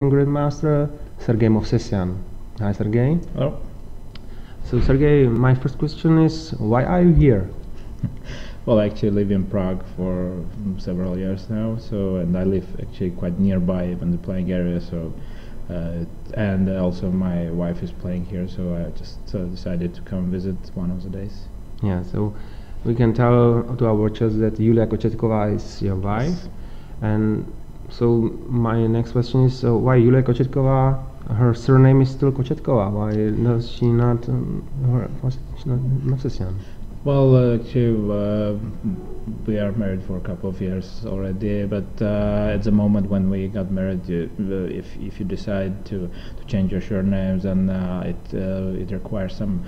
Grandmaster Sergei Movsesian. Hi, Sergei. Hello. So, Sergei, my first question is, why are you here? Well, I actually live in Prague for several years now, and I live actually quite nearby even the playing area, and also my wife is playing here, so I just decided to come visit one of the days. Yeah, so we can tell to our watchers that Yulia Kochetkova is your wife, Yes. and so my next question is, why Yulia Kochetkova? Her surname is still Kochetkova. Why does she not? She's not Movsesian? Well, actually, we are married for a couple of years already, but at the moment when we got married, if you decide to change your surnames, then it requires some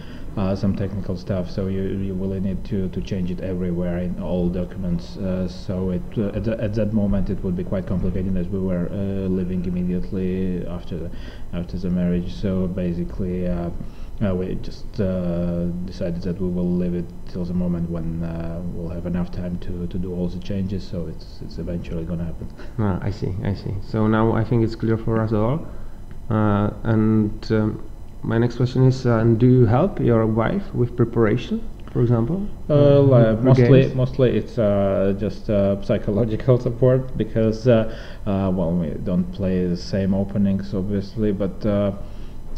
technical stuff. So you will need to change it everywhere in all documents. So at that moment it would be quite complicated as we were living immediately after the marriage. So basically. We just decided that we will leave it till the moment when we'll have enough time to do all the changes, so it's eventually going to happen. Ah, I see. So now I think it's clear for us all. My next question is, do you help your wife with preparation, for example? Mostly it's just psychological support because we don't play the same openings obviously, but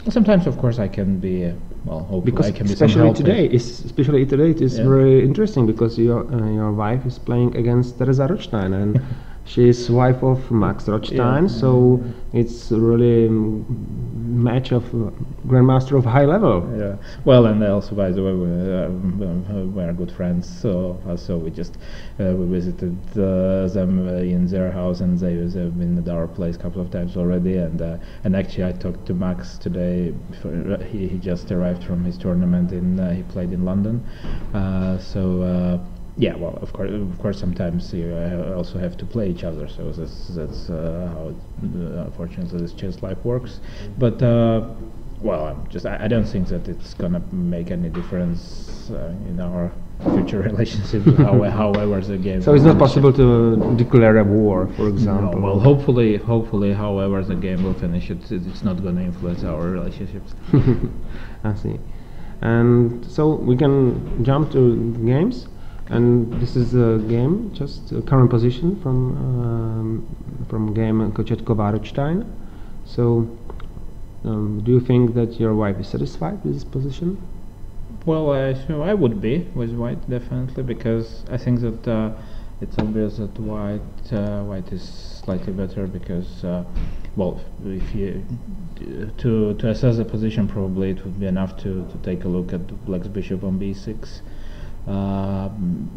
sometimes, of course, I can be hopefully because I can be especially some help. especially today, it is very interesting because your wife is playing against Teresa Rothstein, and she is wife of Max Rothstein. So it's really match of grandmaster of high level. Yeah. Well, and also by the way, we are good friends. So we just we visited them in their house, and they've been at our place a couple of times already. And actually, I talked to Max today. Before he just arrived from his tournament he played in London. Yeah, well, of course, sometimes you also have to play each other. So that's how, unfortunately, this chess life works. But I don't think that it's gonna make any difference in our future relationship. However, the game. So it's not possible to declare a war, for example. No, well, hopefully, however the game will finish, it's not gonna influence our relationships. I see. And so we can jump to games. And this is a game, just a current position from game Kochetkova Rothstein. So, do you think that your wife is satisfied with this position? Well, I would be with white definitely, because I think that it's obvious that white is slightly better because if you to assess the position, probably it would be enough to take a look at black's bishop on b6.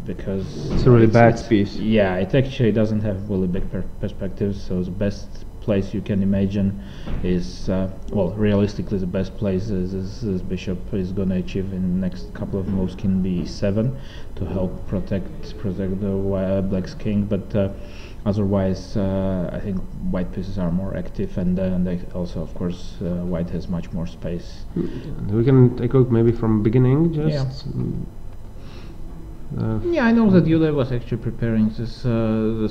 Because it's a really bad piece. Yeah, it actually doesn't have really big perspectives. So the best place you can imagine is realistically the best place is this bishop is going to achieve in the next couple of moves king b7 to help protect the black's king. But otherwise, I think white pieces are more active, and they also, of course, white has much more space. We can take a look maybe from beginning, just. Yeah. I know that Yulia was actually preparing this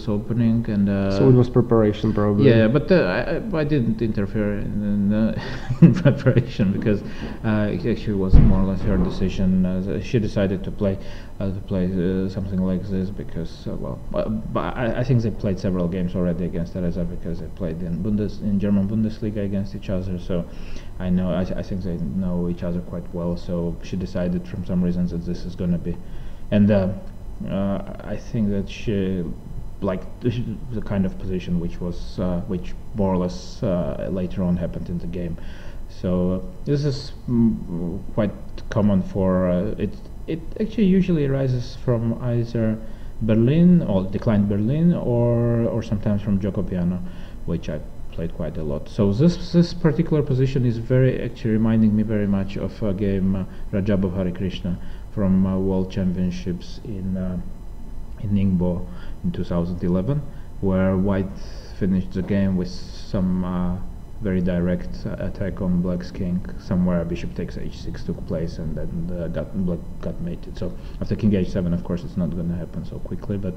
opening, and so it was preparation, probably. Yeah, but I didn't interfere in preparation because it actually was more or less her decision. She decided to play something like this because but I think they played several games already against Teresa because they played in German Bundesliga against each other. So I think they know each other quite well. So she decided from some reasons that this is going to be. And I think that she liked the kind of position which more or less later on happened in the game. So this is quite common for it. It actually usually arises from either Berlin or declined Berlin or sometimes from Gioco Piano, which I played quite a lot. So this particular position is actually reminding me very much of a game Rajabov Hare Krishna from World Championships in Ningbo in 2011, where white finished the game with some very direct attack on black's king. Somewhere bishop takes h6 took place, and then black got mated. So after king h7, of course, it's not going to happen so quickly, but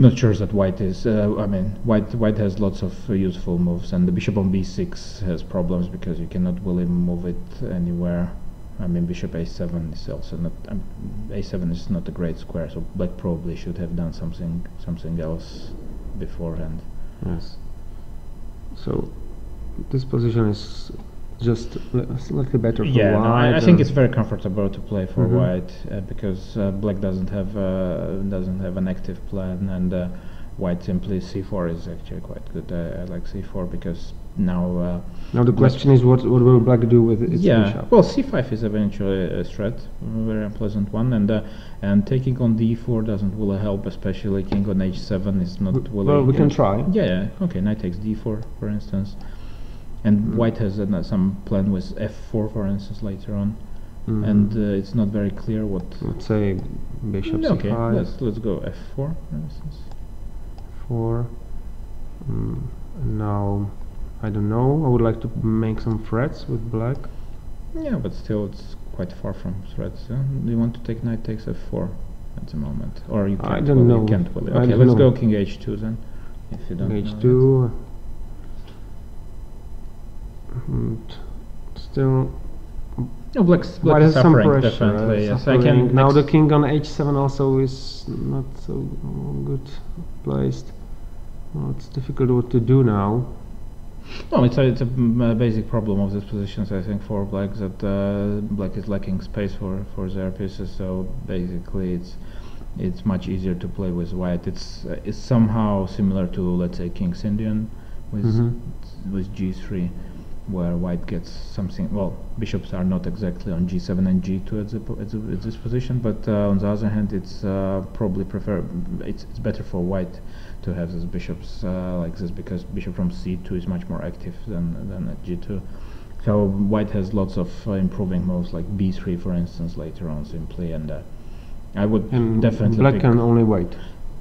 not sure that white is. I mean, white has lots of useful moves, and the bishop on b6 has problems because you cannot really move it anywhere. I mean, bishop a7 is also not. A7 is not a great square, so black probably should have done something else beforehand. Yes. So this position is just slightly better for yeah, white. no, I think it's very comfortable to play for Mhm. white because black doesn't have an active plan, and white simply c4 is actually quite good. I like c4 because now. Now the question is, what will black do with its bishop? Well, c5 is eventually a threat, a very unpleasant one, and taking on d4 doesn't really help, especially king on h7 is not really. Well, we can try. Yeah, okay, knight takes d4, for instance, and white has some plan with f4, for instance, later on, and it's not very clear what. Let's say bishop okay, c5. let's go f4, for instance. 4. Now, I don't know. I would like to make some threats with black. Yeah, but still, it's quite far from threats. You want to take knight takes f4 at the moment, or you can't? I don't know. You can't really. I Okay, don't let's know. go king h2 then. If you don't H2. know Still, no, black's white has some suffering, pressure. definitely. Yes, I suffering. can. Now the king on h7 also is not so good placed. Well, it's difficult what to do now. No, it's a basic problem of these positions. I think for black that black is lacking space for their pieces. So basically, it's much easier to play with white. It's somehow similar to, let's say, King's Indian with g3, where white gets something. Well, bishops are not exactly on g7 and g2 at this position, but on the other hand, it's probably it's better for white to have these bishops like this, because bishop from c2 is much more active than at g2. So white has lots of improving moves like b3, for instance, later on simply, and I would definitely. Black can only wait.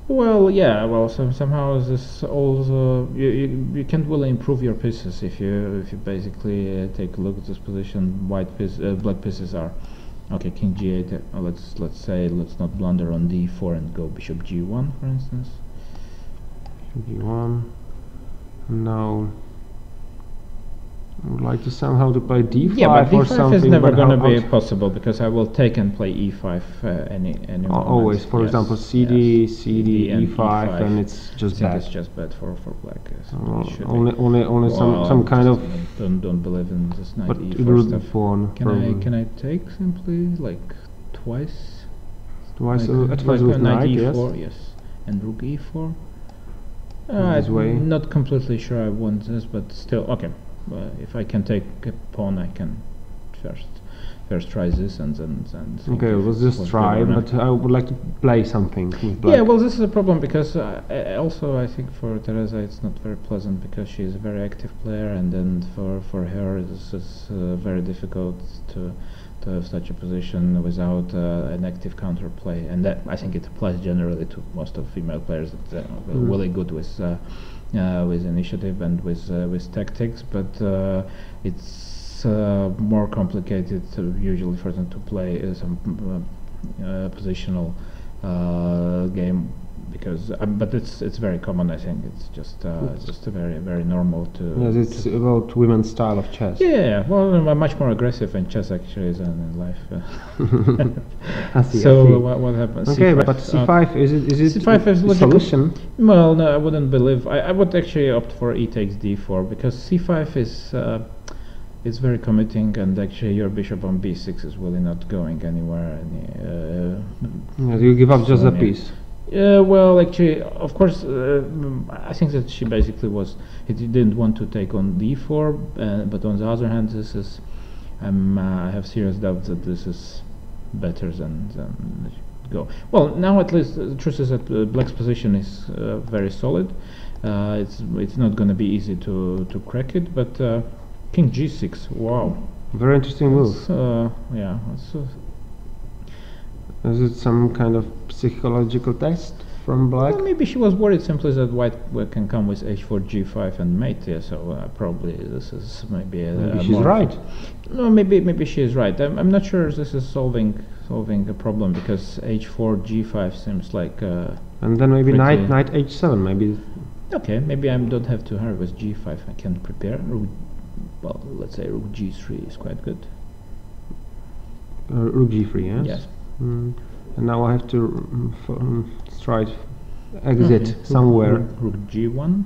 Well, yeah. Well, somehow this also you can't really improve your pieces if you basically take a look at this position. Black pieces are okay. King g8. Let's not blunder on d4 and go bishop g1, for instance. g1. Now I would like to somehow to play d5 yeah, but or d5 something. is never going to be possible because I will take and play e5 any always. For example, cd, yes. cd, and e5, and it's just I think bad. it's just bad for black. Yes. Only some kind of. Don't believe in this knight But e4 it will stuff. pawn. Can I take simply like twice? Twice Like, at first like with knight, e4, yes, and rook e4. This way. I'm not completely sure I want this, but still okay. If I can take a pawn, I can first try this and then. Okay, let's just try. But I would like to play something with black. Yeah, well, this is a problem because also I think for Teresa it's not very pleasant because she is a very active player, and then for her this is very difficult to have such a position without an active counterplay, and that I think it applies generally to most of female players that are really good with initiative and with tactics, but it's more complicated usually for them to play some positional game, because but it's very common. I think it's just very normal to. Yes, it's about women's style of chess. Yeah, well, I'm much more aggressive in chess actually than in life. I see. So what happens? Okay, C5, but c5 is it C5 is a logical. solution? Well, no, I wouldn't believe. I would actually opt for e takes d4 because c5 is it's very committing, and actually your bishop on b6 is really not going anywhere. Yes, you give up just a piece. Well, actually, of course, I think that she basically he didn't want to take on d4, but on the other hand, this is, I have serious doubts that this is better than go. Well, now at least the truth is that black's position is very solid. It's not going to be easy to crack it, but king g6, wow. Very interesting move. Yeah. Is it some kind of psychological test from black. Well, maybe she was worried simply that white can come with h4, g5 and mate. Yeah, so probably this is maybe Maybe she's more right. No, maybe she is right. I'm not sure this is solving a problem, because h4, g5 seems like. And then maybe pretty- knight h7 maybe. Okay, maybe I don't have to hurry with g5. I can prepare. Well, let's say rook g3 is quite good. Rook g3, yes. Yes. And now I have to try to exit somewhere. Rook g1.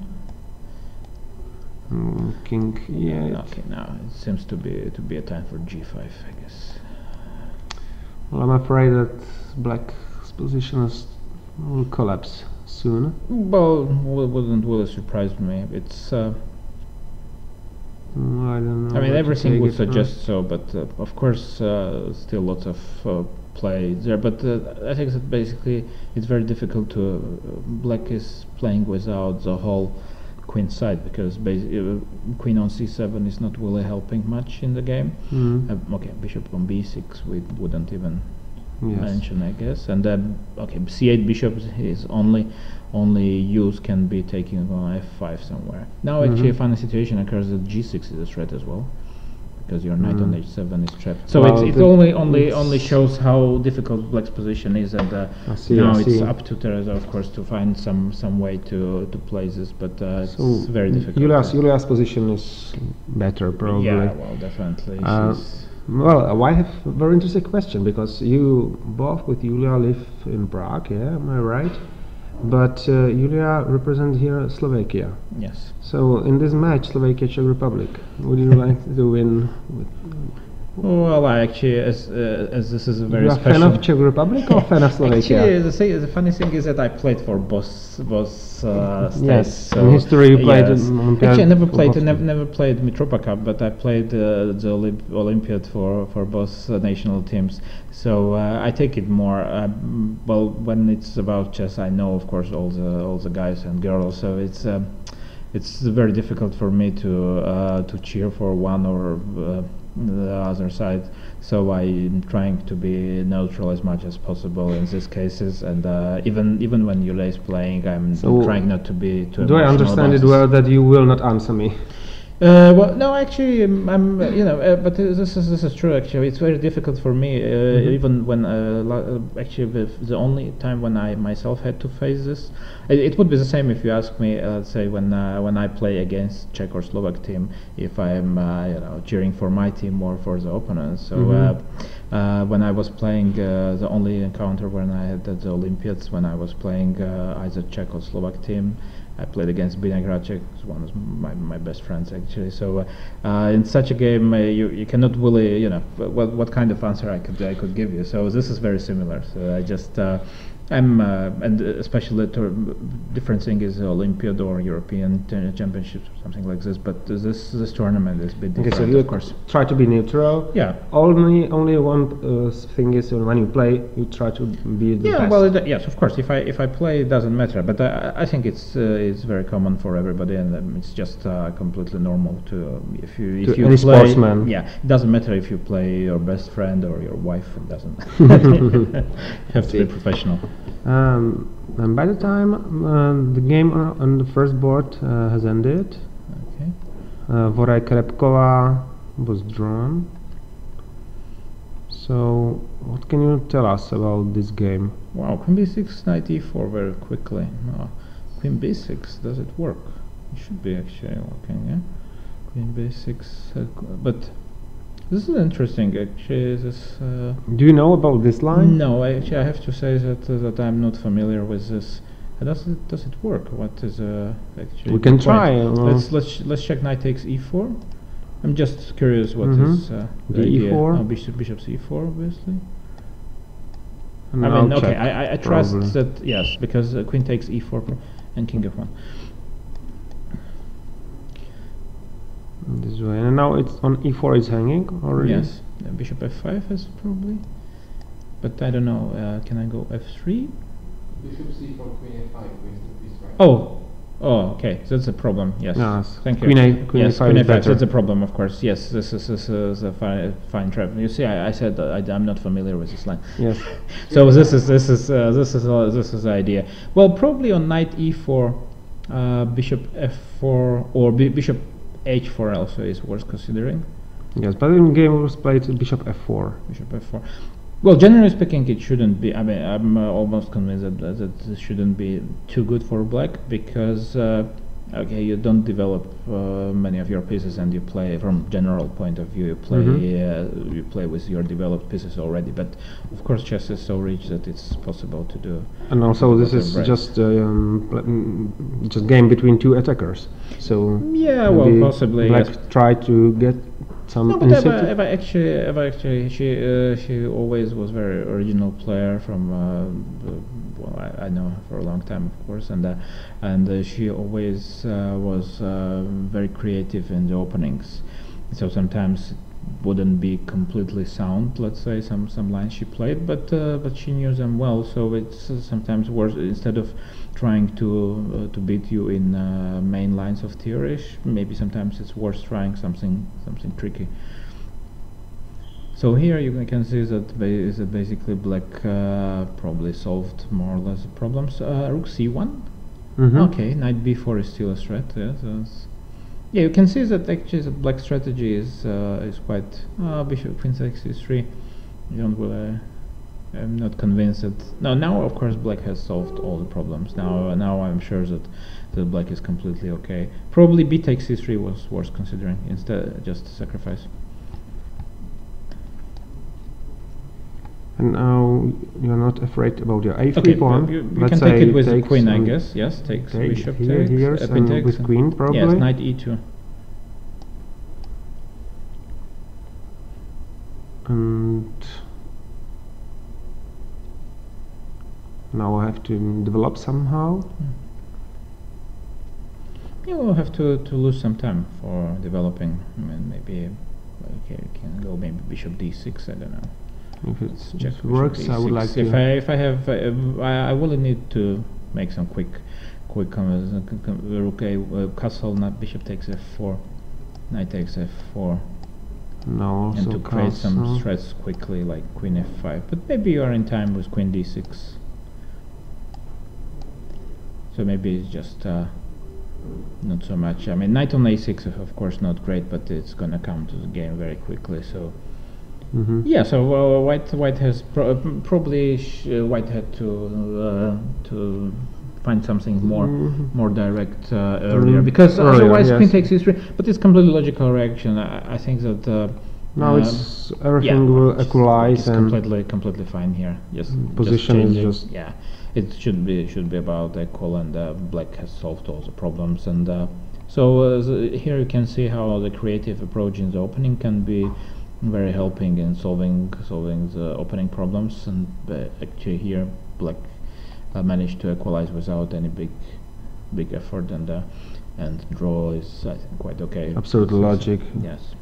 King, yeah. Okay, now it seems to be a time for g5, I guess. Well, I'm afraid that black's position will collapse soon. Well, wouldn't really surprise me. It's. I don't know. I mean, what to everything take would it from. suggest so, but of course, still lots of play there. But I think that basically it's very difficult to. Black is playing without the whole queen side, because queen on c7 is not really helping much in the game. Okay, bishop on b6 we wouldn't even mention, I guess. And then okay, c8 bishop is only use can be taking on f5 somewhere. Now actually a funny situation occurs that g6 is a threat as well, because your knight on h7 is trapped. So Well, it only shows how difficult black's position is, and now it's up to Teresa, of course, to find some way to play this, but it's very difficult. Julia's position is better, probably. Yeah, well, definitely. Well, I have a very interesting question, because you both with Julia live in Prague, yeah, am I right? But Julia represents here Slovakia. Yes. So in this match, Slovakia Czech Republic, would you like to win? Well, I actually, as this is a very You are special. fan of Czech Republic or fan of Slovakia? Actually, the funny thing is that I played for both states. Yes, so in history you played yes. in Olympiad. Actually, I never for played. both. Never played Mitropa Cup, but I played the Olympiad for both national teams. So I take it more. Well, when it's about chess, I know, of course, all the guys and girls. So it's very difficult for me to cheer for one or the other side. So I'm trying to be neutral as much as possible in these cases, and even when Julia is playing, I'm trying not to be too. Do I understand it well that you will not answer me? Well, no, actually, I'm, but this is true. Actually, it's very difficult for me, even when actually the only time when I myself had to face this, it would be the same if you ask me, let's say when I play against Czech or Slovak team, if I'm cheering for my team or for the opponent. So when I was playing, the only encounter when I had at the Olympiads, when I was playing either Czech or Slovak team, I played against Bina Gracek, one of my best friends actually. So in such a game, you cannot really, what kind of answer I could give you. So this is very similar. So I just and especially the different thing is Olympiad or European Championships or something like this. But this tournament is a bit different. Okay, so you of course. try to be neutral. Yeah. Only one thing is when you play, you try to be the best. Yeah, well, yes, of course. If I play, it doesn't matter. But I think it's very common for everybody, and it's just completely normal to if you any play. sportsman. Yeah, it doesn't matter if you play your best friend or your wife. It doesn't. You have to be professional. And by the time the game on the first board has ended, Okay. Voraj Krepkova was drawn. So, what can you tell us about this game? Wow, Queen b6, Knight e4 very quickly. No. Queen b6, does it work? It should be actually working, yeah? Queen b6, but this is interesting actually. This. Do you know about this line? No, I have to say that I'm not familiar with this. Does it work? What is actually? We can the point? try. Let's check knight takes e4. I'm just curious what is the idea. e4. Oh, bishop c4 obviously. And I I'll mean, okay, check, I trust probably. that, yes, because queen takes e4 and king f1. This way, and now it's on e4. It's hanging already. Yes, bishop f5 is probably, but I don't know. Can I go f3? Bishop c4, queen a5, where's the piece right? Oh, Oh, okay. So that's a problem. Yes. Yes. Thank you. Queen A, Queen yes, A5 Queen is A5. better. That's a problem, of course. Yes, this is a fine trap. You see, I said that I'm not familiar with this line. Yes. So this is the idea. Well, probably on knight e4, bishop f4, or bishop h4 also is worth considering. Yes, but in game was played bishop f4. Bishop f4. Well, generally speaking, it shouldn't be. I mean, I'm almost convinced that this shouldn't be too good for black because, okay, you don't develop many of your pieces, and you play from general point of view. You play with your developed pieces already. But of course, chess is so rich that it's possible to do. And also, this is just game between two attackers. So yeah, well, possibly black yes. try to get. No, but Eva actually, she always was very original player from. Well, I know her for a long time, of course, and she always was very creative in the openings. So sometimes it wouldn't be completely sound. Let's say some lines she played, but she knew them well. So it's sometimes worse instead of trying to beat you in main lines of theory. Maybe sometimes it's worth trying something tricky. So here you can see that basically black probably solved more or less the problems. Rook c1. Okay, knight b4 is still a threat. Yes, yeah, you can see that actually the black strategy is quite. Bishop queen c3. You don't really. I'm not convinced that. No, now of course black has solved all the problems. Now I'm sure that the black is completely okay. Probably b takes c3 was worth considering instead just sacrifice. And now you're not afraid about your a3 okay, pawn. you can take it with the queen, I guess. Yes, takes bishop here, takes, and takes, with queen probably. Yes, knight e2. And now I have to develop somehow. You will have to lose some time for developing. I mean, maybe okay, you can go maybe bishop d6. I don't know. If it works, I would like to. If I have, I will need to make some quick rook a castle. Not bishop takes f4, knight takes f4. No, and to create some threats quickly, like queen f5. But maybe you are in time with queen d6. So maybe it's just not so much. I mean, knight on a6 is of course not great, but it's gonna come to the game very quickly. So. Yeah, so white has probably white had to find something more direct earlier, because otherwise queen takes e3. But it's completely logical reaction. I think that now it's everything will equalize and completely fine here. Yes, position is just it should be about equal, and black has solved all the problems. And so here you can see how the creative approach in the opening can be very helping in solving the opening problems, and actually here black managed to equalize without any big effort, and draw is I think quite okay. Absolute logic. Yes.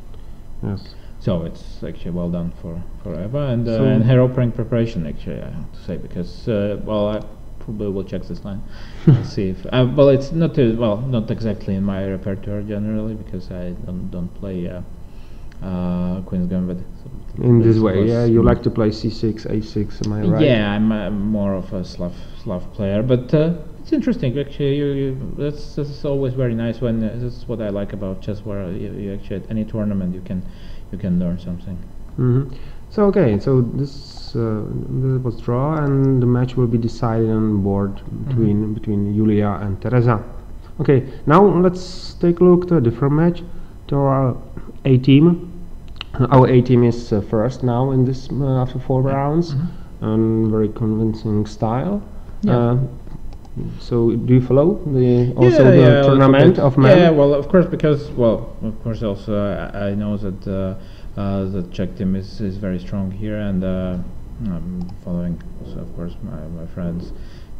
Yes. So it's actually well done for Eva, and her opening preparation actually I have to say, because well, I probably will check this line and see if well, it's not not exactly in my repertoire generally, because I don't play Queen's Gambit. So in this way, yeah, you like to play c6, a6, am I right? Yeah, I'm more of a Slav player, but it's interesting actually. That's always very nice when that's what I like about chess, where you actually at any tournament you can learn something. So okay, so this was draw, and the match will be decided on board between Julia and Teresa. Okay, now let's take a look to a different match, to our A team. Our A team is first now in this after 4 rounds, and very convincing style. Yeah. So do you follow the tournament of men? Yeah, well, of course, because of course also I know that the Czech team is very strong here, and I'm following also of course my friends.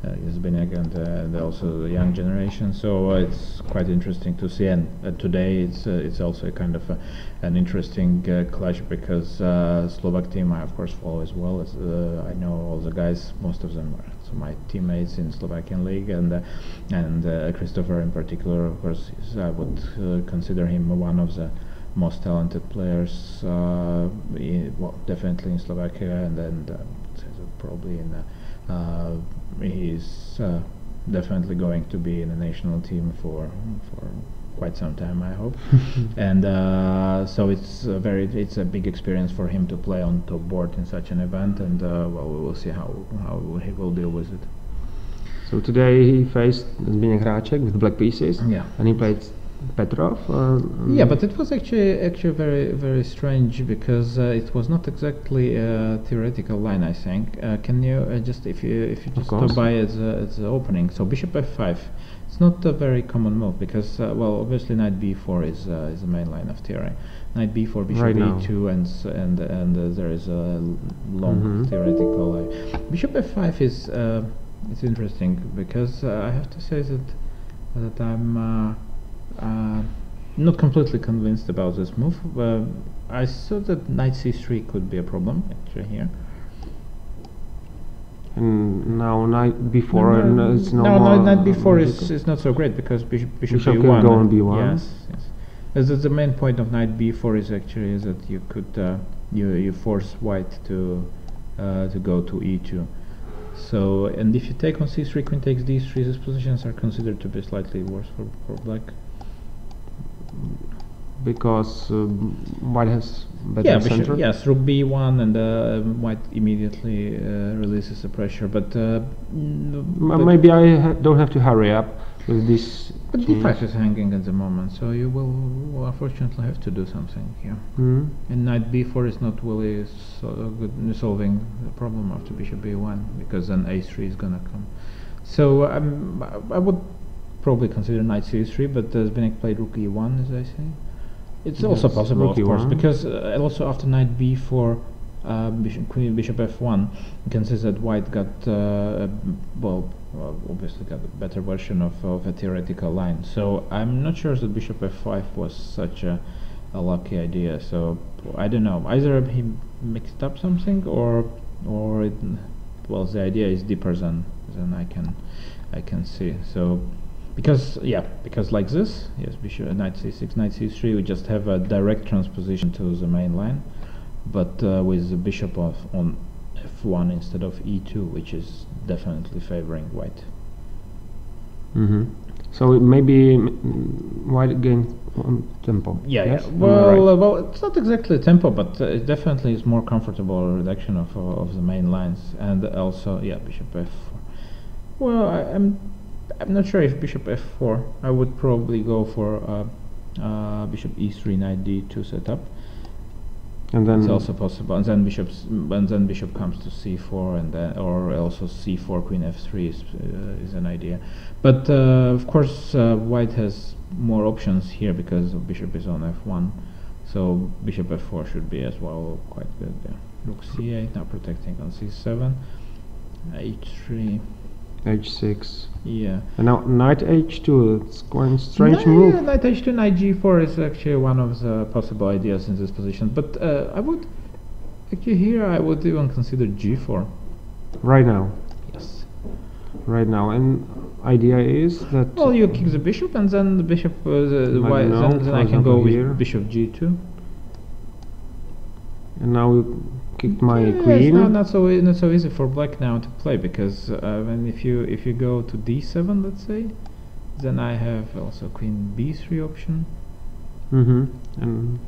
Zbigniew and also the young generation, so it's quite interesting to see. And today it's also a kind of an interesting clash, because Slovak team I of course follow as well. As I know all the guys, most of them are also my teammates in Slovakian league, and Christopher in particular. Of course, I would consider him one of the most talented players, definitely in Slovakia, and then probably he's definitely going to be in the national team for quite some time, I hope. And so it's a big experience for him to play on top board in such an event, and well, we will see how he will deal with it. So today he faced Zbigniew Hráček with black pieces, and he played Petrov. Yeah, but it was actually very very strange, because it was not exactly a theoretical line, I think. Can you just if you just stop by as the opening? So bishop f5. It's not a very common move, because well, obviously knight b4 is the main line of theory. Knight b4, bishop right e2, and there is a long theoretical line. Bishop f5 is it's interesting, because I have to say that I'm not completely convinced about this move. I thought that knight c3 could be a problem actually here. And now knight b4, and it's no more. No, knight b4 is not so great, because bishop can b1. go on b1. Yes. The main point of knight b4 is actually that you could you force white to go to e2. So, and if you take on c3, queen takes d3, these positions are considered to be slightly worse for black. Because white has better center. Yes, rook b1, and white immediately releases the pressure. But maybe I don't have to hurry up with this. But d5 is hanging at the moment, so you will unfortunately have to do something here. And knight b4 is not really good in solving the problem after bishop b1, because then a3 is gonna come. So I would probably consider knight c3, but Zbigniew played rook e1, as I say. It's also possible, of course, because also after knight b4, bishop f1, you can see that white got obviously got a better version of a theoretical line. So I'm not sure that bishop f5 was such a lucky idea. So I don't know. Either he mixed up something, or the idea is deeper than I can see. So. Because like this, yes, bishop knight c6, knight c3, we just have a direct transposition to the main line, but with the bishop on f1 instead of e2, which is definitely favoring white. So maybe white gains on tempo. Yes? Well, it's not exactly tempo, but it definitely is more comfortable reduction of the main lines, and also bishop f4. Well, I'm not sure if bishop f4. I would probably go for bishop e3, knight d2 setup. And then it's also possible. And then bishop comes to c4, and then or also c4, queen f3 is an idea. But of course, white has more options here because bishop is on f1. So bishop f4 should be as well quite good. Rook c8, now protecting on c7, h3. h6. Yeah. And now knight h2. It's quite a strange move. Yeah, knight h2, knight g4 is actually one of the possible ideas in this position. But I would even consider g4. Right now. Yes. Right now, and idea is that. Well, you kick the bishop, and then the bishop. Then I can go with bishop g2. And now you kicked my queen. It's not so easy for black now to play, because if you go to d7, let's say, then I have also queen b3 option. And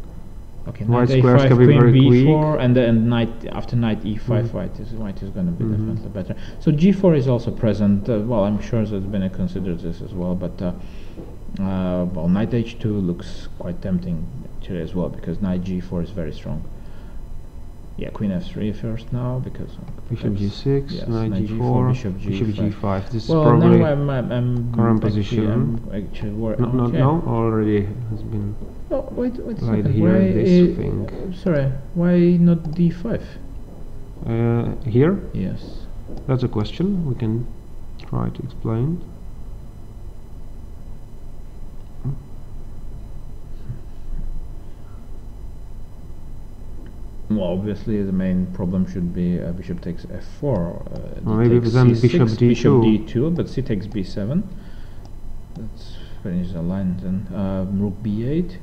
okay, white knight squares a5, can be queen very b4, quick. and then after knight e5, white is going to be definitely better. So g4 is also present. Well, I'm sure that Bene considers this as well, but well, knight h2 looks quite tempting actually as well, because knight g4 is very strong. Yeah, queen f3 first now, because bishop g6, yes, knight g4, bishop g5. This is well, probably now I'm current position. I'm actually no, already has been. Oh, wait a right second. here. Why This thing. Sorry, why not d5? Here? Yes. That's a question. We can try to explain. Well, obviously the main problem should be bishop takes f4. Or maybe then C6, bishop d2. Bishop d2, but c takes b7. Let's finish the line then. Rook b8.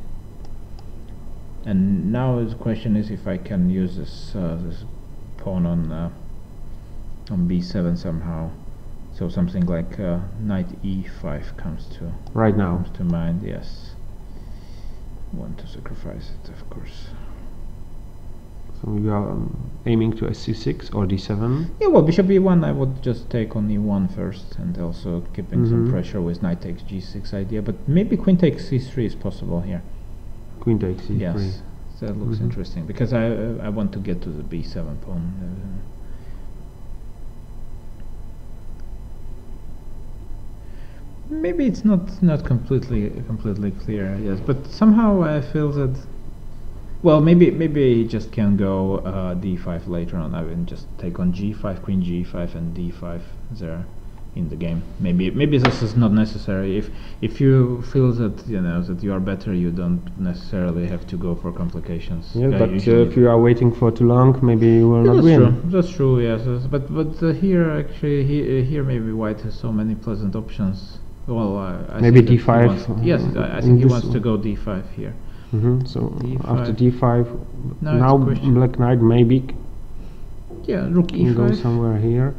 And now the question is if I can use this this pawn on b7 somehow. So something like knight e5 comes to mind. Yes, want to sacrifice it, of course. So you are aiming to c6 or d7. Yeah, well, bishop e1 I would just take on e1 first, and also keeping some pressure with knight takes g6 idea. But maybe queen takes c3 is possible here. Queen takes c3. Yes, that looks interesting because I want to get to the b7 pawn. Maybe it's not completely clear, yes, but somehow I feel that, well, maybe he just can go d5 later on. I will just take on g5, queen g5, and d5 there in the game. Maybe this is not necessary. If you feel that that you are better, you don't necessarily have to go for complications. Yeah, but if you are waiting for too long, maybe you will not win. That's true. Yes, but here actually here maybe white has so many pleasant options. Well, I maybe think d5. Yes, I think he wants to go d5 here. So d5. After d5, now black knight maybe. Yeah, rook e5. Can go somewhere here,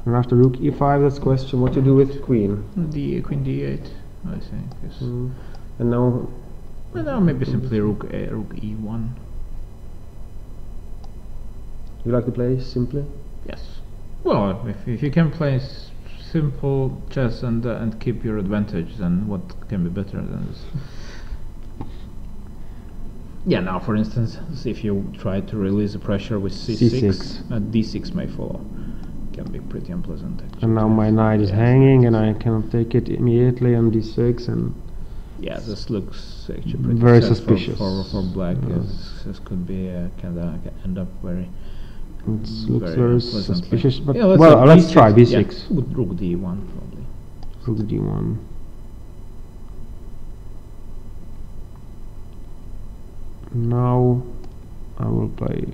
and after rook e5, that's question what to do with queen. Queen d8, I think. Yes. And now. Well, now maybe simply rook e1. You like to play simply? Yes. Well, if you can play simple chess and keep your advantage, then what can be better than this? Yeah, now for instance, if you try to release the pressure with c6, d6 may follow. Can be pretty unpleasant actually. And now my knight is hanging and I cannot take it immediately on d6, and yeah, this looks actually pretty very sad suspicious for black. This could be end up very. It looks very suspicious, but yeah, let's try b6. Yeah, rook d1 probably. Rook d1. Now I will play.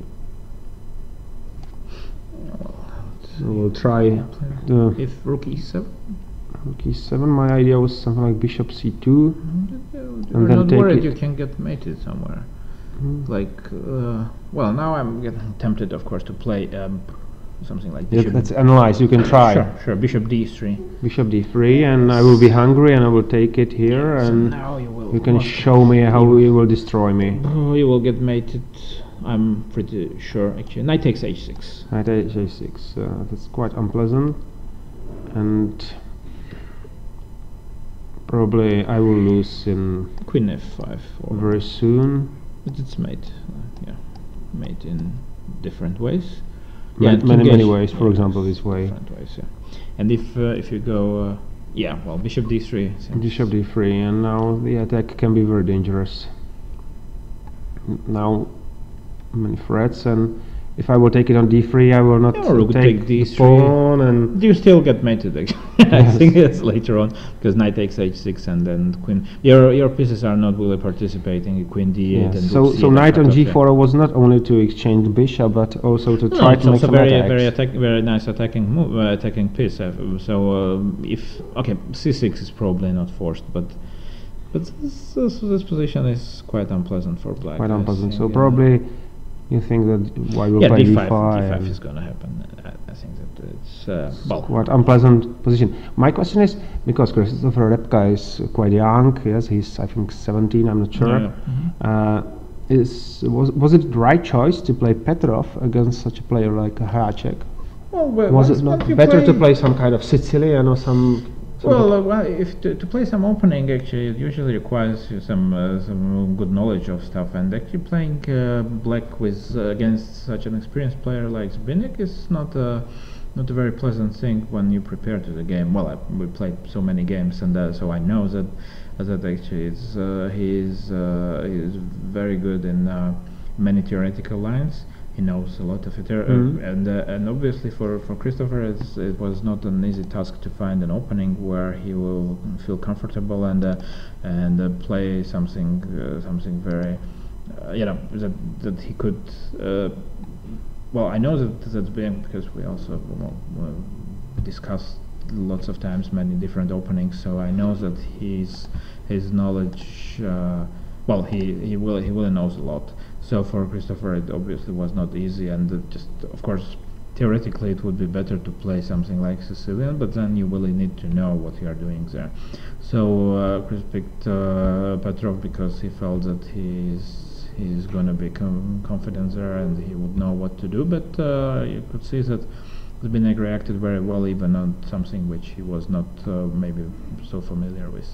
I will try the. If rook e7. Rook e7. My idea was something like bishop c2, and then not worried you can get mated somewhere. Like, well, now I'm getting tempted, of course, to play something like bishop. Let's analyze. You can try. Sure. Bishop d3. Bishop d3, and I will be hungry, and I will take it here, and now you can show me how you will destroy me. Oh, you will get mated. I'm pretty sure. Actually, knight takes h6. Knight takes h6. That's quite unpleasant, and probably I will lose in queen f5 very soon. But it's made, made in different ways. Many ways. For example, this way. Different ways, yeah. And if you go, well, bishop d3. Bishop d3, and now the attack can be very dangerous. Now many threats, and if I will take it on d3, I will not take the pawn, and you still get mated actually. I think it's later on, because knight takes h6 and then queen. Your pieces are not really participating in queen d8. And so knight on g4 was not only to exchange the bishop, but also to try to make some attacks. Very nice attacking move, attacking piece. So if c6 is probably not forced, but this position is quite unpleasant for black. Quite unpleasant. So probably. You think that white will play d5? D5 is going to happen. I think that it's quite unpleasant position. My question is, because Christopher Repka is quite young, yes, he's I think 17, I'm not sure. Was it the right choice to play Petrov against such a player like Šimáček? Well, was it not better to play some kind of Sicilian or some? Well, if to play some opening, actually, it usually requires some good knowledge of stuff, and actually playing black with against such an experienced player like Zbigniew is not a very pleasant thing when you prepare to the game. Well, we played so many games, and so I know that actually he is very good in many theoretical lines. He knows a lot of it, and obviously for Christopher it was not an easy task to find an opening where he will feel comfortable and play something very that he could. Well, I know that's being because we also discussed lots of times many different openings. So I know that his knowledge. He really knows a lot. So for Christopher, it obviously was not easy, and just of course. Theoretically, it would be better to play something like Sicilian, but then you really need to know what you are doing there. So Chris picked Petrov because he felt that he's going to be confident there and he would know what to do. But you could see that Zbigniew reacted very well, even on something which he was not maybe so familiar with.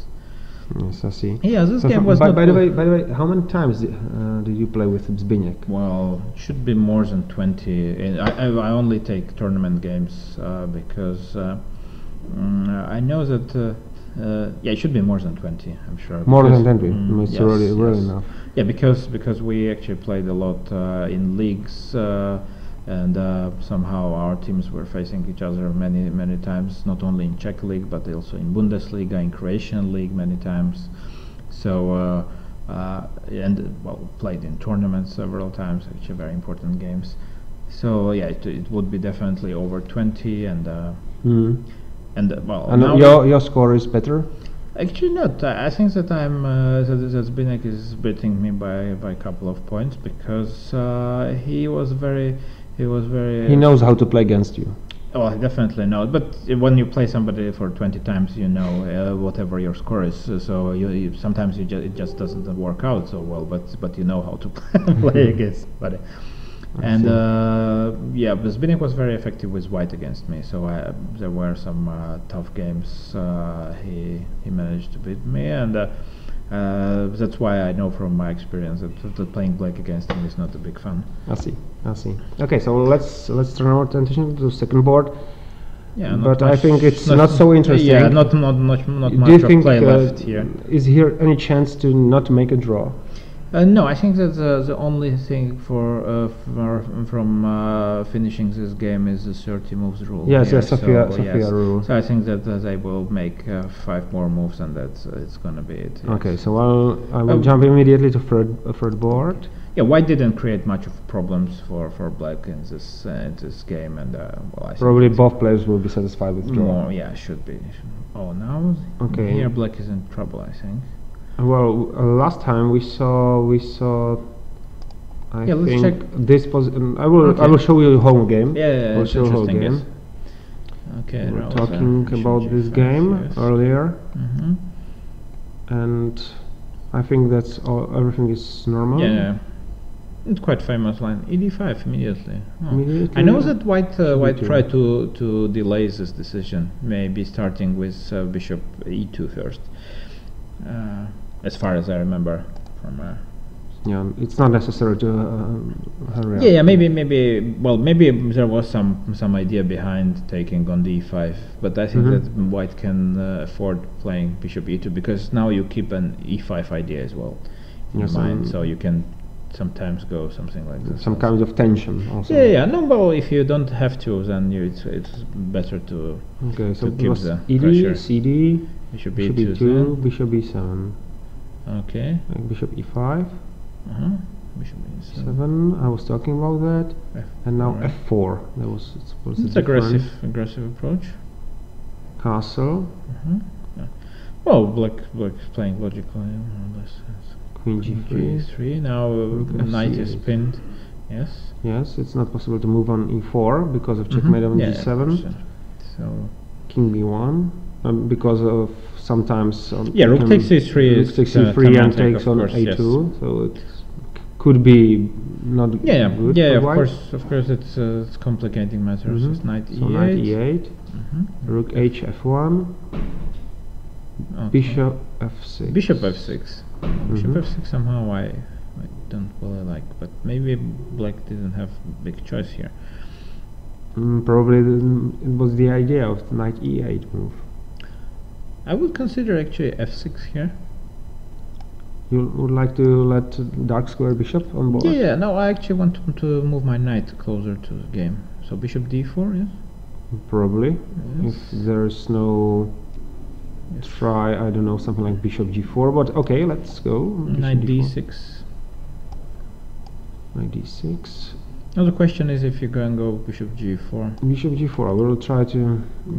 Yes, I see. Yeah, this game was by the way, how many times did you play with Zbigniew? Well, it should be more than 20. I only take tournament games because I know that it should be more than 20. I'm sure. More than 20. It's yes, really enough. Yeah, because we actually played a lot in leagues. And somehow our teams were facing each other many times, not only in Czech league but also in Bundesliga, in Croatian league many times. So played in tournaments several times, actually very important games. So yeah, it would be definitely over 20, and your score is better. Actually not. I think that that Zbigniew is beating me by a couple of points because he knows how to play against you. Oh, definitely knows. But when you play somebody for 20 times, you know whatever your score is. So you sometimes it just doesn't work out so well. But you know how to play against somebody. And but Zbigniew was very effective with white against me. So there were some tough games. He managed to beat me, and that's why I know from my experience that playing black against him is not a big fun. I see. Okay, so let's turn our attention to the second board. Yeah, but I think it's not so interesting. Yeah, not much Do you of think, play left here. Is here any chance to not make a draw? No, I think that the only thing from finishing this game is the 30 moves rule. Yes, here. Sofia Yes. rule. So I think that they will make 5 more moves, and it's gonna be it. Yes. Okay, so I will jump immediately to third board. Yeah, white didn't create much of problems for black in this game, and I think probably both players will be satisfied with draw. Should be. Oh, now here black is in trouble, I think. Well, last time we saw. I let's think check this position. I will show you the home game. Yeah, I'll it's show whole interesting. game. Yes. Okay, We were talking about this game earlier, and I think that's all. Everything is normal. Yeah. It's quite famous line. ED5 immediately. Oh. Immediately. I know that white tried to delay this decision, maybe starting with bishop E2 first. As far as I remember from. Yeah, it's not necessary to hurry up. Yeah, maybe. Well, maybe there was some idea behind taking on D5, but I think that white can afford playing bishop E2 because now you keep an E5 idea as well in mind, so you can sometimes go something like this. Some kind of tension also. Yeah. No, well, if you don't have to, then it's better to. Okay, so keep the ED, pressure. CD, Bishop E2, bishop E7. Okay. Bishop E5. Bishop E7. 7. I was talking about that. And now F4. That was it's aggressive approach. Castle. Well, black is playing logically more or less. Queen G3. Now knight is pinned. Yes. Yes, it's not possible to move on E4 because of checkmate on G7. So King B1 because of sometimes. Rook takes C3. Rook takes C3 and takes on A2. So it could be not good. Yeah. Of course, it's complicating matters. It's knight E8. So knight E8. Rook H F1. Okay. Bishop F6. Bishop F6. Bishop F6 somehow I don't really like, but maybe black didn't have big choice here. Probably it was the idea of the knight E8 move. I would consider actually F6 here. You would like to let dark square bishop on board? Yeah, no, I actually want to move my knight closer to the game. So bishop D4, yes? Probably. Yes. If there's no try, I don't know, something like bishop G4, but okay, let's go. Knight D6. Knight d6. Now the question is if you're going to go bishop g4. Bishop g4. I will try to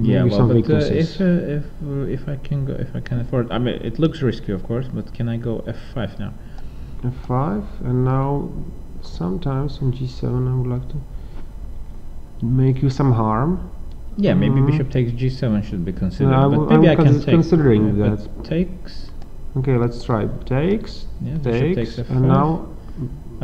Yeah, maybe well, some but weaknesses. if I can go, if I can afford, I mean, it looks risky, of course, but can I go f5 now? f5, and now sometimes on g7 I would like to make you some harm. Yeah, maybe bishop takes g7 should be considered, I but will- maybe I I'm can take. considering but that. Takes. Okay, let's try. Takes, Yeah, bishop takes, takes and f5. now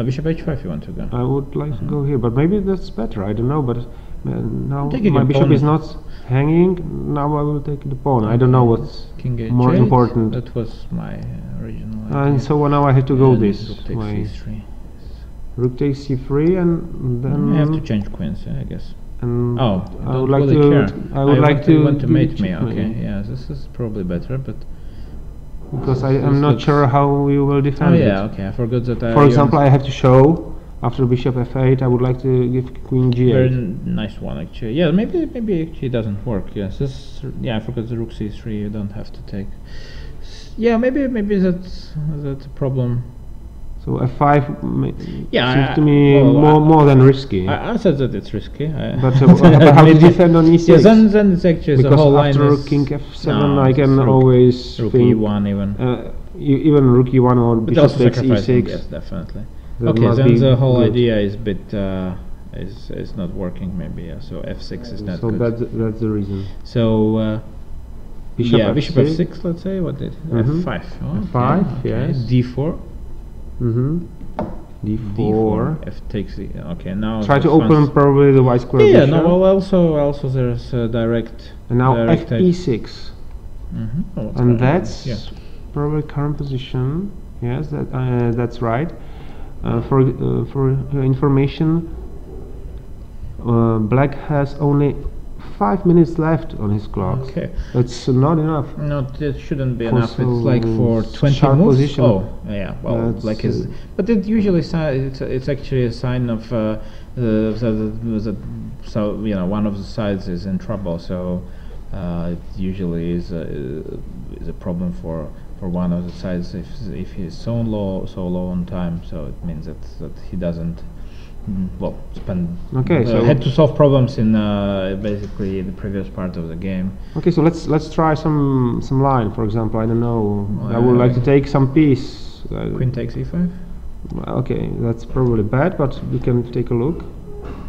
Bishop h5 you want to go. I would like to go here, but maybe that's better. I don't know, but now Taking my a bishop pawn. is not hanging. Now I will take the pawn. I don't know what's King h8. more important. That was my original idea. And so now I have to go And this rook takes way. c3. Rook takes c3, and then I have to change queens, I guess. and Oh, I don't would like really to. care. I would like to want to do mate me. checkmate. Okay, yeah, this is probably better, but Because I this am not looks- sure how you will oh defend yeah, it. okay, I forgot that. For example, I have to show after bishop f8. I would like to give queen very g8. nice one actually. Yeah, maybe it actually doesn't work. Yes, this. Yeah, I forgot the rook c3. You don't have to take. Yeah, maybe that's a problem. So f5 Yeah, seems to me well, more than risky. I said that it's risky. But how to defend on e6? Yeah, then it's actually the Because whole line after is king f7, no, I can it's always rook think e1 even. even rook e1 or But bishop also takes sacrificing, e6. yes, definitely. That Okay, must then be the whole good. idea is bit is not working maybe. Yeah, so f6 is not So good. that's the reason. So Bishop yeah, f6. bishop f6. Let's say what did Mhm. f5? Oh, F5, okay. yes. d4. Mm-hmm. d4. F takes the. Okay, now Try to the open fans- probably the white square Yeah, bishop. no. Well, also there's direct. And now direct fe6. Oh, what's And going on? that's Yeah. probably current position. Yes, that's right. For information, black has only 5 minutes left on his clock. Okay. It's not enough. No, it shouldn't be For enough. It's like for so 20 sharp moves. position. Oh, yeah. Well, That's, black is, but it usually it's actually a sign of so one of the sides is in trouble. So it usually is a problem for one of the sides if he's so low on time. So it means that he doesn't. Well, spend Okay, so had to solve problems in basically the previous part of the game. okay, so let's try some line. For example, I don't know. I would like to take some piece. Queen takes e5. Okay, that's probably bad, but we can take a look,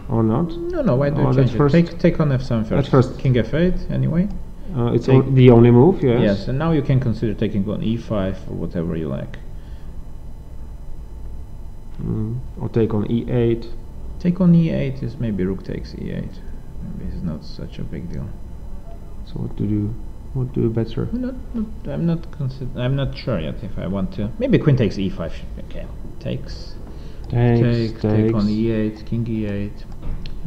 or not. No, why do you Oh, change that's it? first- Take on f7 first. first. King f8 anyway. It's Take- the only move. Yes. Yes, and now you can consider taking on e5 or whatever you like. Or take on e8. Take on e8 is maybe rook takes e8. Maybe it's not such a big deal. So what to do? What do better? I'm not sure yet if I want to. Maybe queen takes e5 should be okay. Takes. Take on e8, king e8,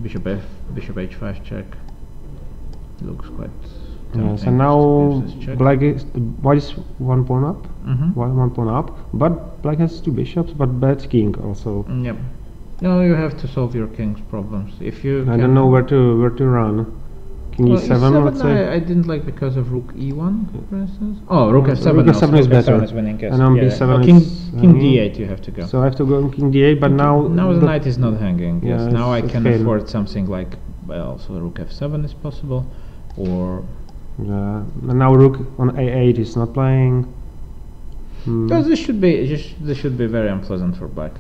bishop h5 check. Looks quite. Yes, tempting. and now Gives us check. white is 1 pawn up. Mhm. One pawn up, but black has 2 bishops, but bad king also. Yep. No, you have to solve your king's problems. If you I can don't know where to run. King Well, e7, let's say. I didn't like because of rook e1, for instance. Oh, rook f7. Rook now, f7 so is rook better. f7 is winning, yes. And on Yeah, b7 oh, king it's king hanging. d8 you have to go. So I have to go on king d8, but now the knight is not hanging. Yeah, Yes. Now I it's can failed. afford something like so rook f7 is possible, or and now rook on a8 is not playing. no, this should be very unpleasant for black.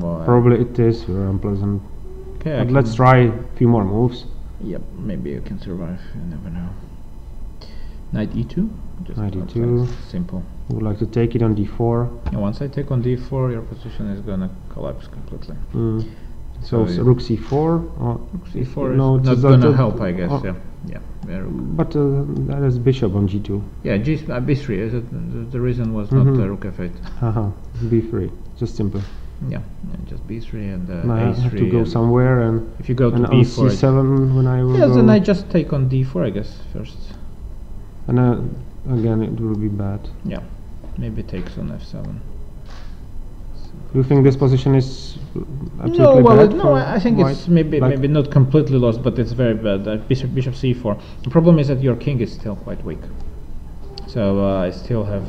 Boy. Probably it is very unpleasant. Okay, But let's try a few more moves. Yep, maybe you can survive. You never know. Knight e2. Just Knight like e2. Simple. I would like to take it on d4. And once I take on d4, your position is gonna collapse completely. So So rook c4. Or c4 no, is it's not gonna help, I guess. oh, Yeah. Very good. But that is bishop on g2. Yeah, b3. Is it, the reason was not Mhm. rook f8. Haha, b3. Just simple. Yeah, just b3 and And I a3. have to go and somewhere, and if you go to and on b4, c7 when I will yeah, go. then I just take on d4, I guess first. And again, it will be bad. Yeah, maybe takes on f7. Do you think this position is No, absolutely well, bad? no, for I think white? it's maybe Black? maybe not completely lost, but it's very bad. Bishop c4. The problem is that your king is still quite weak. So I still have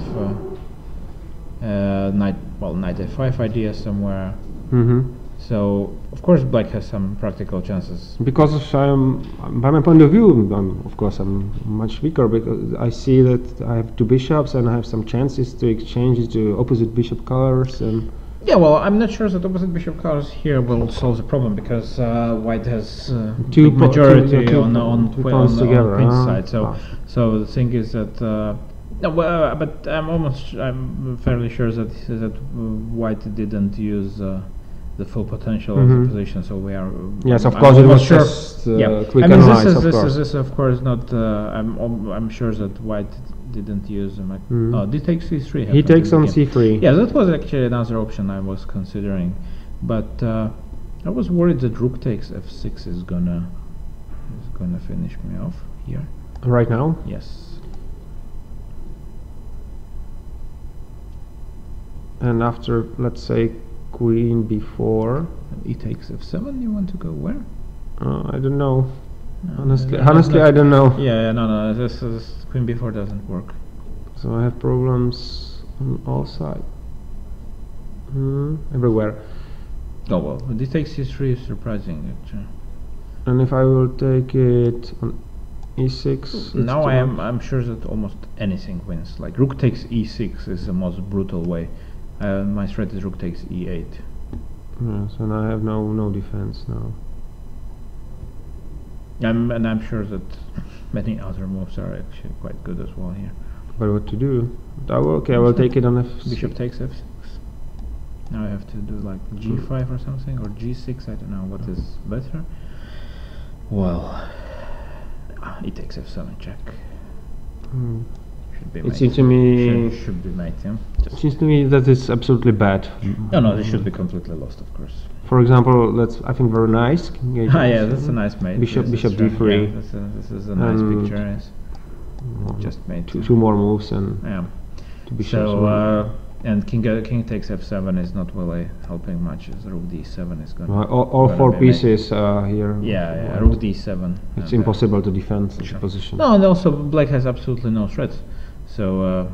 knight f5 idea somewhere. Mm-hmm. So of course black has some practical chances. Because by my point of view, of course I'm much weaker because I see that I have two bishops and I have some chances to exchange to opposite bishop colors and. Yeah, well, I'm not sure that opposite bishop colors here will solve the problem because white has big majority on queen's side. So the thing is that no, but I'm fairly sure that white didn't use the full potential of the position. So we are. Yes, of course, it was just quick and nice. This is of course not. I'm sure that white didn't use him. Oh, d takes c3. He takes on c3. Yeah, that was actually another option I was considering, but I was worried that rook takes f6 is gonna finish me off here. Right now? Yes. And after, let's say, queen b4. E takes f7. You want to go where? I don't know. Honestly, I don't know. Yeah, no. This queen b4 doesn't work. So I have problems on all sides. Everywhere. Oh well, d takes c3 is surprising actually. And if I will take it on e6. Now I'm sure that almost anything wins. Like rook takes e6 is the most brutal way. My threat is rook takes e8. Yes, and I have no defense now. I'm sure that many other moves are actually quite good as well here. But what to do? I will take it on f6. Bishop takes f6. Now I have to do like g5 or something, or g6, I don't know what is better. Well, e takes f7 check. Should be it seems to me... Should be mate, yeah? It seems to me that it's absolutely bad. No, this should be completely lost, of course. For example, that's I think very nice. Yeah, that's a nice mate. Bishop d3. Yeah, this is a nice picture. Yes. Just made two more moves and two bishops. So and king takes f7 is not really helping much. As rook d7 is going. All four pieces here. Yeah, rook d7. It's impossible to defend such a position. No, and also black has absolutely no threat. So.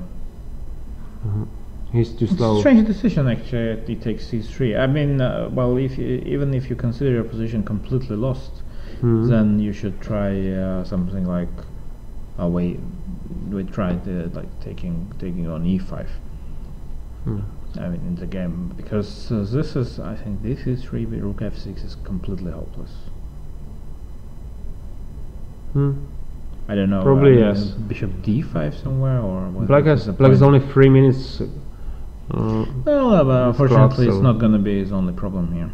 He's too slow. Strange decision actually. He takes c3. I mean, well, even if you consider your position completely lost, then you should try something like. We tried like taking on e5. I mean, in the game, because this is, I think, this is 3. Rook f6 is completely hopeless. I don't know. Probably yes. Bishop d5 somewhere, or what? Black is only 3 minutes. Well, but unfortunately, it's not going to be his only problem here.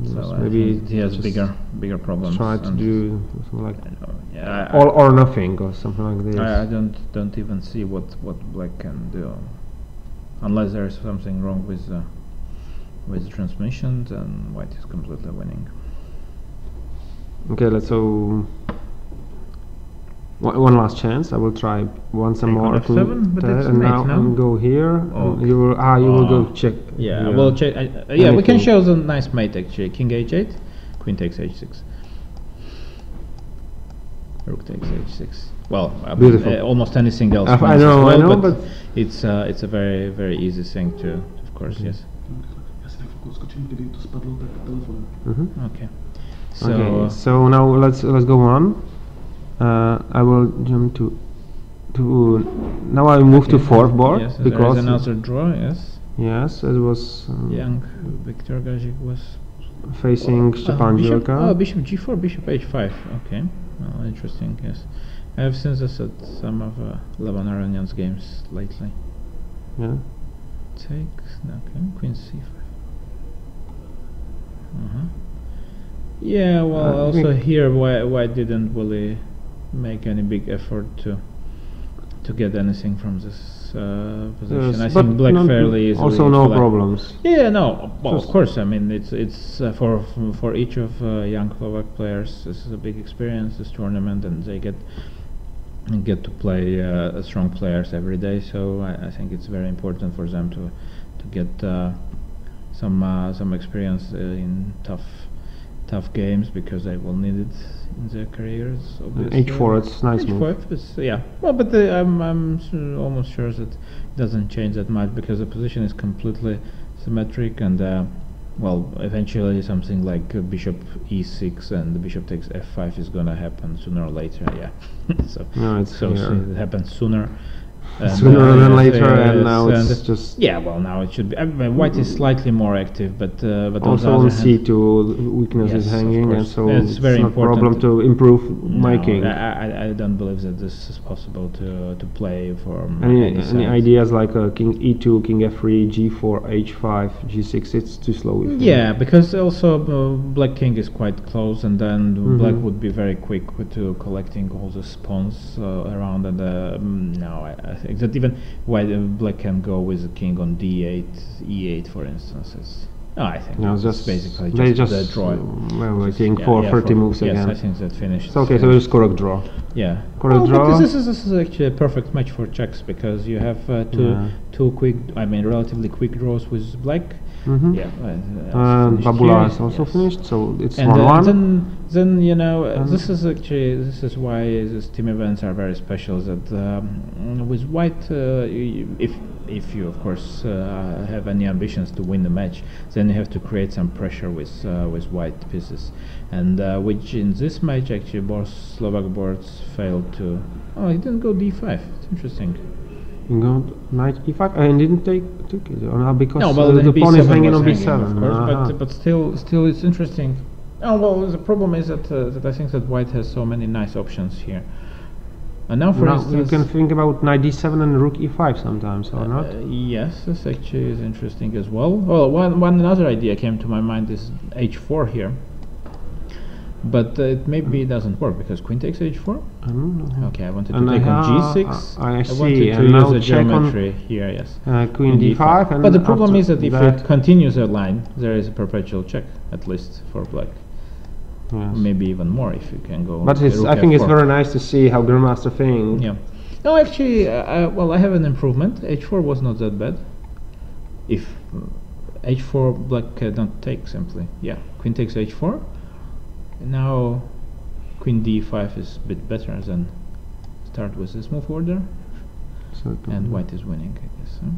So maybe he has bigger problems. Try to do something like all or nothing or something like this. I don't even see what black can do, unless there is something wrong with the transmission, then white is completely winning. Okay, let's so. One last chance. I will try once more. F7, but that's and now and go here. And you will go check. Yeah, we'll check. Yeah, we can show the nice mate actually. King h8, queen takes h6, rook takes h6. Well, almost anything else. I know, but it's a very easy thing to, of course, yes. Okay. So now let's go on. I will jump to now I move to fourth board, yes, because there is another draw. Yes, it was young Viktor Gazik was facing Stepan Jilka. Oh, bishop g4, bishop h5. Okay, well, interesting. Yes, I have seen this at some of Levan Aranyan's games lately. Yeah. Takes. Okay, queen c5. Yeah, well, also here, why didn't really make any big effort to get anything from this position? Yes, I think black fairly easily. Also, no problems. Yeah, no. Well, of course. I mean, it's for each of young Slovak players. This is a big experience, this tournament, and they get to play strong players every day. So I think it's very important for them to get some experience in tough games, because they will need it in their careers. H4, it's nice move. H4 is, yeah. Well, but I'm almost sure that it doesn't change that much, because the position is completely symmetric, and Well, eventually something like bishop e6 and the bishop takes f5 is gonna happen sooner or later. Yeah. So No, it's so here. it happens sooner. And, Sooner than yes, later, and now and it's just yeah. Well, now it should be. I mean, white is slightly more active, but also on on the other hand, c2 weakness Yes, is of hanging, and course. so It's very not important. problem to improve my no, king. I don't believe that this is possible to play for Any side. ideas like king e2, king f3, g4, h5, g6? It's too slow. if you- Yeah, because also black king is quite close, and then black Mhm. would be very quick to collecting all the spawns around. And no, I think that even white black can go with the king on d8, e8, for instance. I think No, it's just basically they just just the draw. well, waiting Yeah, for yeah, 30 moves yes, again. I think that finished. It's okay, so it's correct draw. Yeah. Correct Well, draw. but this is actually a perfect match for checks because you have Yeah. two quick, I mean, relatively quick draws with black. Mhm. Yeah. Finished Babula here, is also yes. finished, so it's And 1-1. then you know And this is why these team events are very special. That with white, if you of course have any ambitions to win the match, then you have to create some pressure with white pieces, and which in this match actually both Slovak boards failed to. Oh, he didn't go d5. It's interesting. You go knight e5 and didn't take it, or not because No, well, the pawn is hanging was on b7. of course, Aha. but still it's interesting. Oh well, the problem is that I think that white has so many nice options here. And now, for Now instance, you can think about knight d7 and rook e5 sometimes, or not? yes, this actually is interesting as well. Well, one another idea came to my mind is h4 here, but it maybe doesn't work because queen takes h4. I don't know. Okay, I wanted And to take on g6. I see, wanted to and use now the check on geometry here. Yes. Queen d5, and but the problem after is that if that it continues that line, there is a perpetual check, at least for black. yes. Maybe even more if you can go. But it's, rook I think it's f4. very nice to see how Grandmaster thinks. Yeah. No, actually, well, I have an improvement. h4 was not that bad. If h4 black cannot take simply. Yeah, queen takes h4. Now queen d5 is a bit better than start with this move order. And white is winning, I guess. Huh?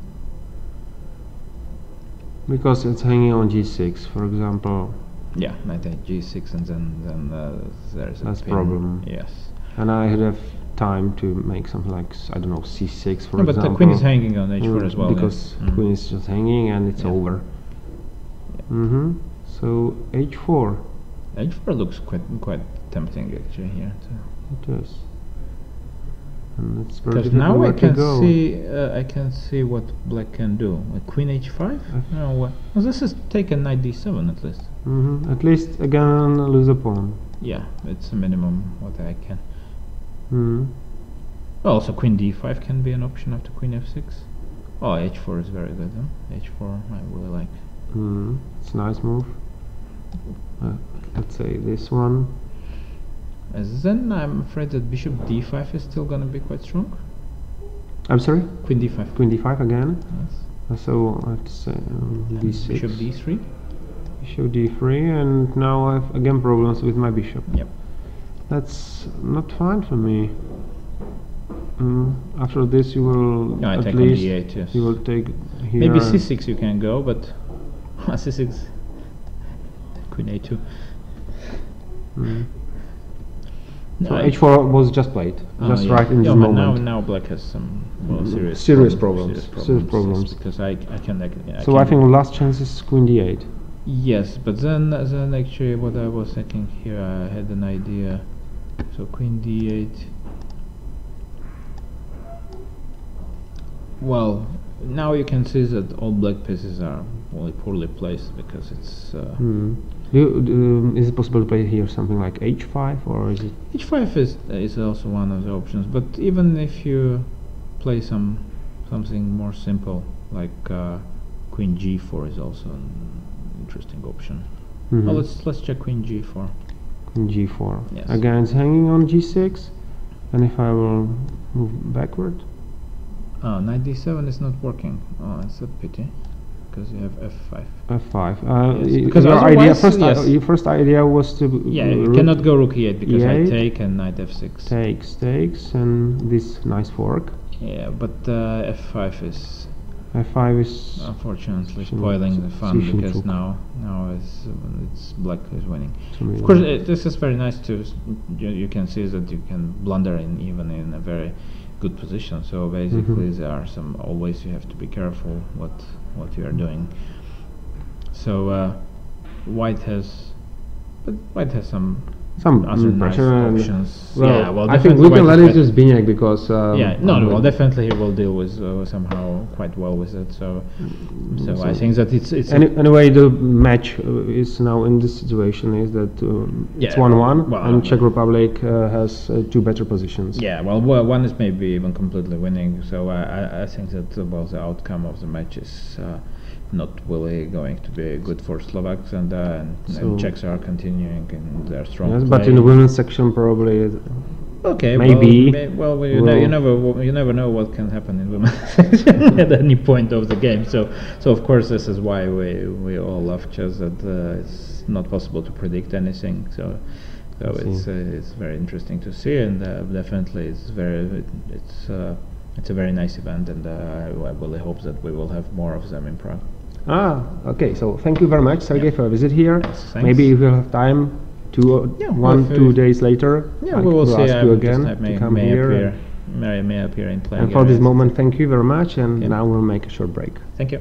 Because it's hanging on g6, for example. Yeah, knight at g6, and then there's a That's pin. problem. Yes. And I have time to make something like, I don't know, c6 for No, but example. the queen is hanging on h4 as well. Because yeah. queen is just hanging and it's Yeah. over. Yeah. So h4. h4 looks quite tempting actually here. It is. And it's very Because difficult now where I can see what black can do. Like queen h5. No, what? Well, this is take a knight d7 at least. At least again lose a pawn. Yeah, it's a minimum what I can. Mhm. Well, also queen d5 can be an option after queen f6. Oh, h4 is very good. Huh? h4 I really like. It's a nice move. Let's say this one. Then I'm afraid that bishop d5 is still gonna be quite strong. I'm sorry? Queen d5. Queen d5 again. Yes. So let's say And d6. bishop d3. Bishop d3, and now I have again problems with my bishop. Yep. That's not fine for me. After this you will No, I at take on least d8, yes. you will take here. Maybe and c6 you can go, but c6. Queen a2. So h4 was just played, just right in this but moment. now black has some serious Serious problems. problems. Because I can. So I think last chance is queen d8. Yes, but then actually what I was thinking here, I had an idea. So queen d8. Well, now you can see that all black pieces are only poorly placed because it's. Is it possible to play here something like h5, or is it? h5 is also one of the options, but even if you play something more simple like queen g4 is also an interesting option. Well, let's check queen g4. Queen g4. Yes. Again, it's hanging on g6, and if I will move backward. Oh, knight d7 is not working. Oh, it's a pity. Because you have f5. f5. Yes, because your idea otherwise, your first idea was to yeah, you cannot go rook e8 because e8. I take and knight f6. Takes, and this nice fork. Yeah, but f5 is F5 is unfortunately Šim- spoiling the fun Šimáček. because now it's black is winning. So Of course, this is very nice to you can see that you can blunder in even in a very good position. So basically, there are some always you have to be careful what you are doing. So white has some other nice pressure and- options. Well, yeah, well, I think definitely we can white let is it just Zbigniew because yeah, no, well, definitely he will deal with somehow quite well with it. So I think that it's anyway, the match is now in this situation is that it's Yeah, 1-1 well, and Czech Republic has two better positions. yeah. Well, one is maybe even completely winning. So I think that the outcome of the match is not really going to be good for Slovaks, and So- Czechs are continuing in their strong Yes, play. but in the women's section probably Okay, maybe well, we'll- you never know what can happen in women's section at any point of the game. So of course this is why we all love chess. That it's not possible to predict anything. So it's very interesting to see, and definitely it's a very nice event, and I really hope that we will have more of them in Prague. Okay, so thank you very much, Sergey, for a visit here. Yes, thanks. Maybe if we'll have time, Yeah, 2 days later, Yeah, I we will will see. ask I you will again just to come here. may appear in play. And for this moment, thank you very much, and now we'll make a short break. Thank you.